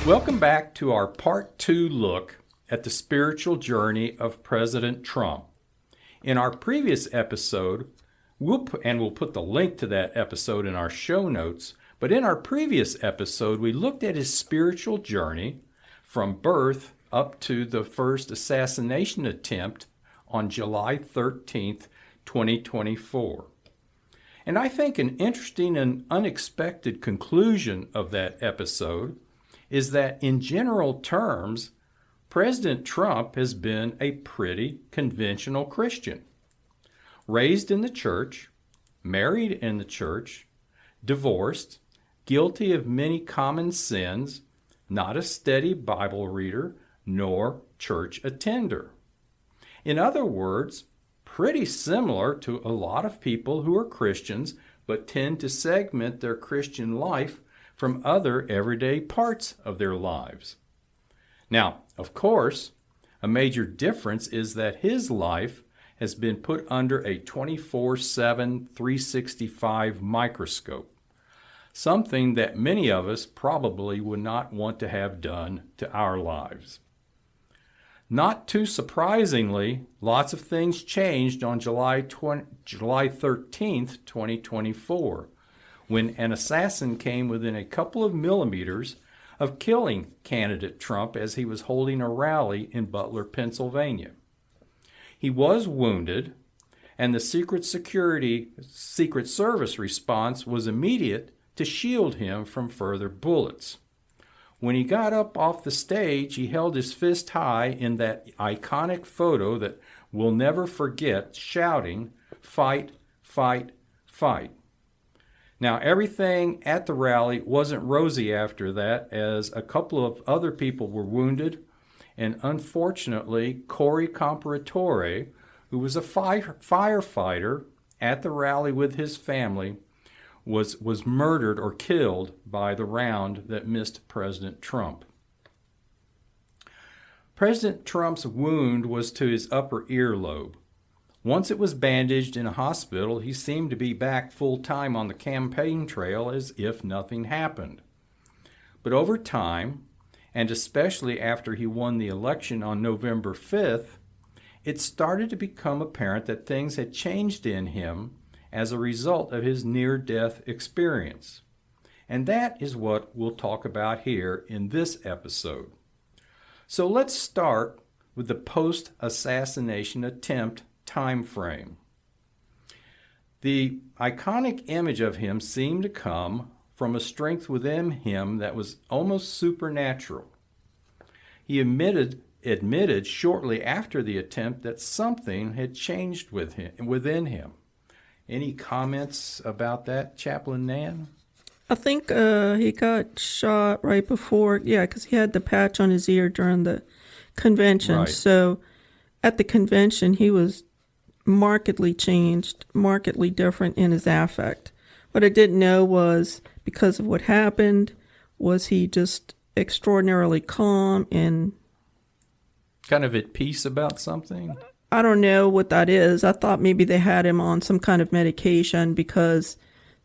Welcome back to our Part 2 look at the spiritual journey of President Trump. In our previous episode, we'll put the link to that episode in our show notes, but in our previous episode, we looked at his spiritual journey from birth up to the first assassination attempt on July 13th, 2024. And I think an interesting and unexpected conclusion of that episode is that in general terms, President Trump has been a pretty conventional Christian. Raised in the church, married in the church, divorced, guilty of many common sins, not a steady Bible reader, nor church attender. In other words, pretty similar to a lot of people who are Christians but tend to segment their Christian life from other everyday parts of their lives. Now, of course, a major difference is that his life has been put under a 24/7, 365 microscope, something that many of us probably would not want to have done to our lives. Not too surprisingly, lots of things changed on July 13th, 2024, when an assassin came within a couple of millimeters of killing candidate Trump as he was holding a rally in Butler, Pennsylvania. He was wounded, and the Secret Service response was immediate to shield him from further bullets. When he got up off the stage, he held his fist high in that iconic photo that we'll never forget, shouting, "Fight, fight, fight." Now, everything at the rally wasn't rosy after that, as a couple of other people were wounded, and unfortunately, Corey Comparatore, who was a firefighter at the rally with his family, was murdered or killed by the round that missed President Trump. President Trump's wound was to his upper earlobe. Once it was bandaged in a hospital, he seemed to be back full-time on the campaign trail as if nothing happened. But over time, and especially after he won the election on November 5th, it started to become apparent that things had changed in him as a result of his near-death experience. And that is what we'll talk about here in this episode. So let's start with the post-assassination attempt time frame. The iconic image of him seemed to come from a strength within him that was almost supernatural. He admitted shortly after the attempt that something had changed within him. Any comments about that, Chaplain Nan? I think he got shot right before, because he had the patch on his ear during the convention. Right. So at the convention, he was markedly changed, markedly different in his affect. What I didn't know was, because of what happened, was he just extraordinarily calm and kind of at peace about something? I don't know what that is. I thought maybe they had him on some kind of medication because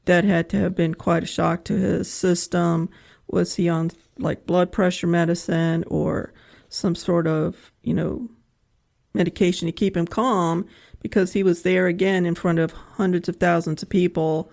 that had to have been quite a shock to his system. Was he on like blood pressure medicine or some sort of, medication to keep him calm? Because he was there again in front of hundreds of thousands of people